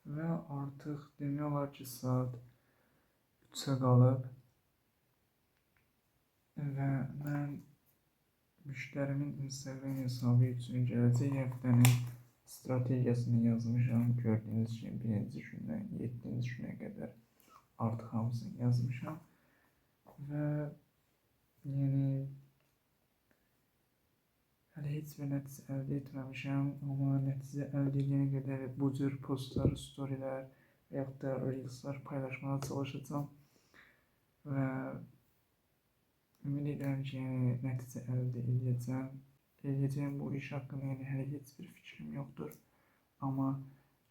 və artıq demək olar ki, saat 3-ə qalıb və mən müştərimin Instagram hesabı üçün gələcək həftənin strategiyasını yazmışam. Gördüyünüz kimi 1-ci gündən 7-ci günə qədər artıq hamısını yazmışam və hələ heç bir nəticə əldə etməmişəm, amma nəticə əldə edənə qədər bu cür postlar, storylər və yaxud da reelslər paylaşmağa çalışacağam və ümid edirəm ki, nəticə əldə edəcəm. Edəcəyim bu iş haqqında hələ heç bir fikrim yoxdur, amma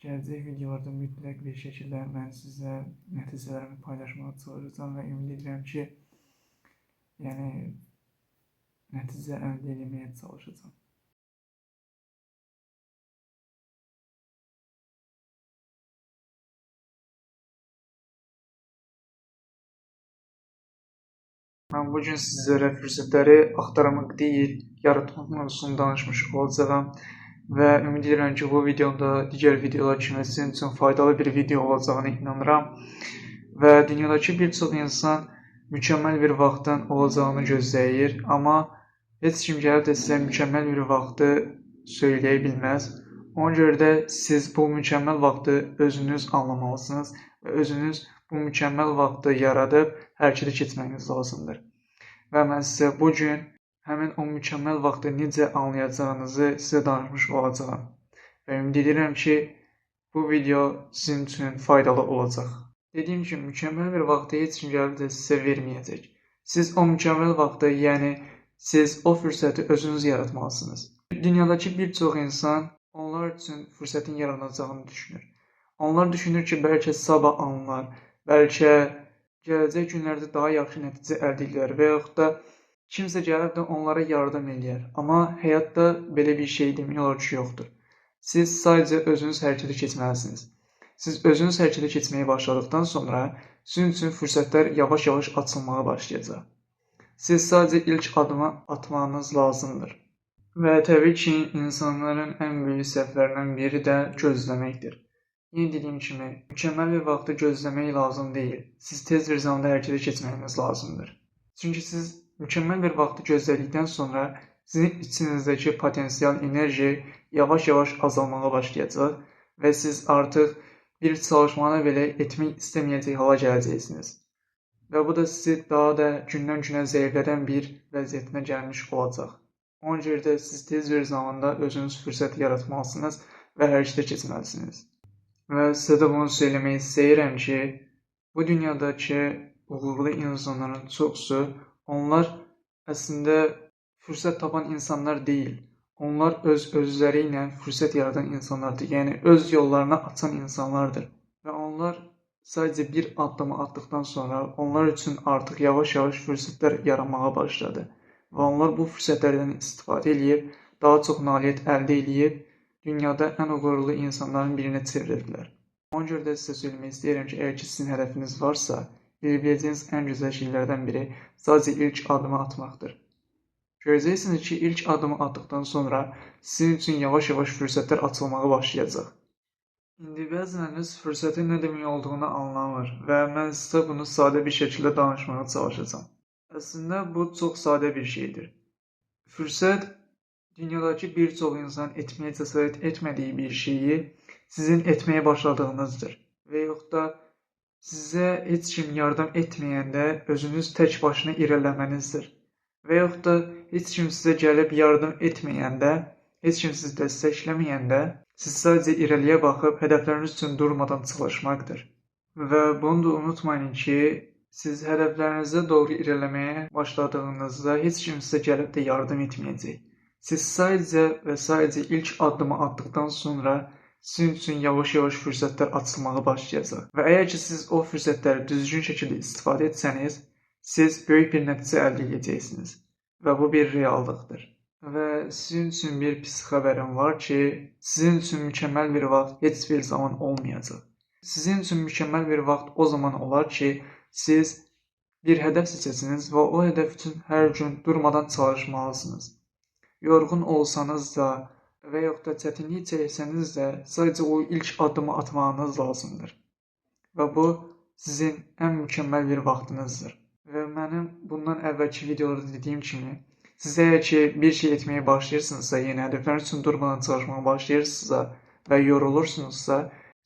gələcək videolarda mütləq bir şəkildə mən sizə nəticələrimi paylaşmağa çalışacağam və ümid edirəm ki, nəticə əldə etməyə çalışacağam. Mən bugün sizlərə fürsətləri axtarmaq deyil, yaratmaq mövzusunu danışmış olacağam və ümid edirəm ki, bu videoda digər videolar kimi sizin üçün faydalı bir video olacağına inanıram və dünyadakı bir çox insan mükəmməl bir vaxtın olacağını gözləyir, amma heç kim gəlib də sizə mükəmməl bir vaxtı söyləyə bilməz. Ona görə də siz bu mükəmməl vaxtı özünüz anlamalısınız və özünüz bu mükəmməl vaxtı yaradıb hərəkətə keçməyiniz lazımdır. Və mən sizə bugün həmin o mükəmməl vaxtı necə anlayacağınızı sizə danışmış olacağam. Və ümid edirəm ki, bu video sizin üçün faydalı olacaq. Dediyim kimi, mükəmməl bir vaxtı heç kim gəlib də sizə verməyəcək. Siz o mükəmməl vaxtı, siz o fürsəti özünüz yaratmalısınız. Dünyadakı bir çox insan onlar üçün fürsətin yaranacağını düşünür. Onlar düşünür ki, bəlkə sabah anlar, bəlkə gələcək günlərdə daha yaxşı nəticə əldə edirlər və yaxud da kimsə gəlib də onlara yardım edir. Amma həyatda belə bir şey demək olar ki, yoxdur. Siz sadəcə özünüz hərəkətə keçməlisiniz. Siz özünüz hərəkətə keçməyə başladıqdan sonra sizin üçün fürsətlər yavaş-yavaş açılmağa başlayacaq. Siz sadəcə ilk adımı atmanız lazımdır. Və təbii ki, insanların ən böyük səhvlərindən biri də gözləməkdir. Yeni dediyim kimi, mükəmməl bir vaxtı gözləmək lazım deyil. Siz tez bir zamanda hərəkətə keçməyiniz lazımdır. Çünki siz mükəmməl bir vaxtı gözlədikdən sonra sizin içinizdəki potensial enerji yavaş-yavaş azalmağa başlayacaq və siz artıq bir çalışmanı belə etmək istəməyəcək hala gələcəksiniz. Və bu da sizi daha da gündən-günə zəiflədən bir vəziyyətinə gəlmiş olacaq. Ona görə də siz tez bir zamanda özünüz fürsət yaratmalısınız və hərəkətə keçməlisiniz. Və sizə də bunu söyləmək istəyirəm ki, bu dünyadakı uğurlu insanların çoxsu, onlar əslində fürsət tapan insanlar deyil. Onlar özləri ilə fürsət yaradan insanlardır, yəni öz yollarını açan insanlardır. Və onlar sadəcə bir addımı atdıqdan sonra onlar üçün artıq yavaş-yavaş fürsətlər yaranmağa başladı. Və onlar bu fürsətlərdən istifadə edib, daha çox nailiyyət əldə edib, dünyada ən uğurlu insanların birinə çevrirdilər. Ona görə də sizə söyləmək istəyirəm ki, əgər ki sizin hədəfiniz varsa, biləcəyiniz ən gözəl şeylərdən biri sadəcə ilk adımı atmaqdır. Görəcəksiniz ki, ilk adımı atdıqdan sonra sizin üçün yavaş-yavaş fürsətlər açılmağa başlayacaq. İndi bəzəniniz fürsətin nə demək olduğunu anlamır və mən sizə bunu sadə bir şəkildə danışmağa çalışacağam. Əslində bu çox sadə bir şeydir. Fürsət dünyadakı bir çox insan etməyə cəsarət etmədiyi bir şeyi sizin etməyə başladığınızdır və yaxud da sizə heç kim yardım etməyəndə özünüz tək başına irəliləmənizdir və yaxud da heç kim sizə gəlib yardım etməyəndə, heç kim sizi dəstəkləməyəndə siz sadəcə irəliyə baxıb hədəfləriniz üçün durmadan çalışmaqdır. Və bunu da unutmayın ki, siz hədəflərinizə doğru irəliləməyə başladığınızda heç kim sizə gəlib də yardım etməyəcək. Siz sadəcə ilk addımı atdıqdan sonra sizin üçün yavaş-yavaş fürsətlər açılmağa başlayacaq. Və əgər ki, siz o fürsətləri düzgün şəkildə istifadə etsəniz, siz böyük bir nəticə əldə edəcəksiniz. Və bu bir reallıqdır. Və sizin üçün bir pis xəbərim var ki, sizin üçün mükəmməl bir vaxt heç bir zaman olmayacaq. Sizin üçün mükəmməl bir vaxt o zaman olar ki, siz bir hədəf seçəsiniz və o hədəf üçün hər gün durmadan çalışmalısınız. Yorğun olsanız da, və yaxud da çətinlik çəksəniz də sadəcə o ilk addımı atmağınız lazımdır. Və bu sizin ən mükəmməl bir vaxtınızdır. Və mənim bundan əvvəlki videolarda dediyim kimi, siz əgər ki bir şey etməyə başlayırsınızsa, yəni hədəflər üçün durmadan çalışmağa başlayırsınızsa və yorulursunuzsa,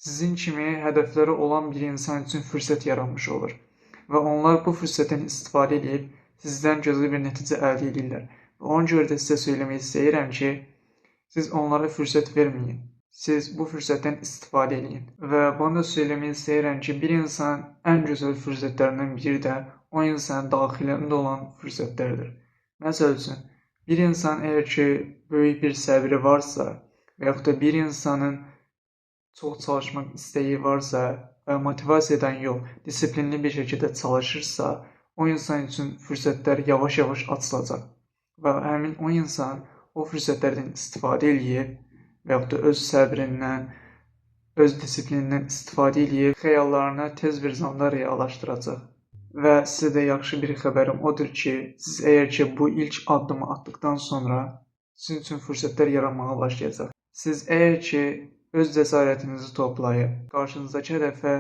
sizin kimi hədəfləri olan bir insan üçün fürsət yaranmış olur. Və onlar bu fürsətdən istifadə edib sizdən gözəl bir nəticə əldə edirlər. Və ona görə də sizə söyləmək istəyirəm ki, siz onlara fürsət verməyin. Siz bu fürsətdən istifadə edin. Və bunu da söyləmək istəyirəm ki, bir insanın ən gözəl fürsətlərindən biri də o insanın daxilində olan fürsətlərdir. Məsəl üçün, bir insan əgər ki, böyük bir səbri varsa və yaxud da bir insanın çox çalışmaq istəyi varsa və motivasiyadan yox, disiplinli bir şəkildə çalışırsa, o insan üçün fürsətlər yavaş-yavaş açılacaq. Və həmin o insan o fürsətlərdən istifadə eləyib və yaxud da öz səbrindən, öz disiplinindən istifadə eləyib xəyallarını tez bir zamanda reallaşdıracaq. Və sizə də yaxşı bir xəbərim odur ki, siz əgər ki bu ilk addımı atdıqdan sonra sizin üçün fürsətlər yaranmağa başlayacaq. Siz əgər ki öz cəsarətinizi toplayıb qarşınızdakı hədəfə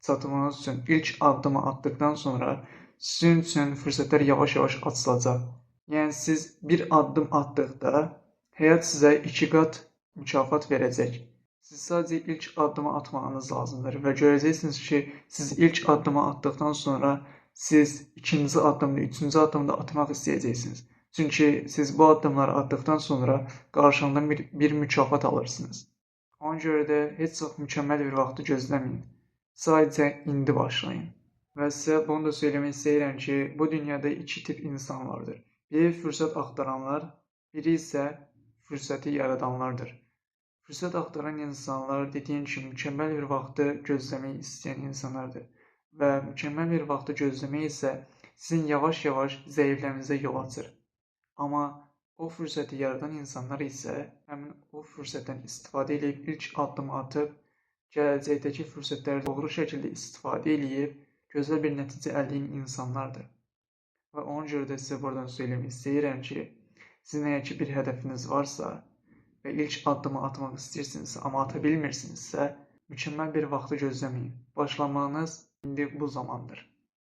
çatmanız üçün ilk addımı atdıqdan sonra sizin üçün fürsətlər yavaş-yavaş açılacaq. Yəni siz bir addım atdıqda həyat sizə 2 qat mükafat verəcək. Siz sadəcə ilk addımı atmağınız lazımdır və görəcəksiniz ki, siz ilk addımı atdıqdan sonra siz ikinci addımda, üçüncü addımda atmaq istəyəcəksiniz. Çünki siz bu addımları atdıqdan sonra qarşılığında bir mükafat alırsınız. Ona görə də heç çox mükəmməl bir vaxtı gözləməyin. Sadəcə indi başlayın. Və sizə bunu da söyləmək istəyirəm ki, bu dünyada 2 tip insan vardır. Biri fürsət axtaranlar, biri isə fürsəti yaradanlardır. Fürsət axtaran insanlar dediyim kimi mükəmməl bir vaxtı gözləmək istəyən insanlardır. Və mükəmməl bir vaxtı gözləmək isə sizin yavaş-yavaş zəiflərinizə yol açır. Amma o fürsəti yaradan insanlar isə həmin o fürsətdən istifadə edib ilk addımı atıb, gələcəkdəki fürsətləri doğru şəkildə istifadə edib, gözəl bir nəticə əldə edən insanlardır. Və ona görə də sizə buradan söyləmək istəyirəm ki, sizin əgər ki bir hədəfiniz varsa və ilk addımı atmaq istəyirsinizsə, amma ata bilmirsinizsə, mükəmməl bir vaxtı gözləməyin. Başlamağınız indi bu zamandır.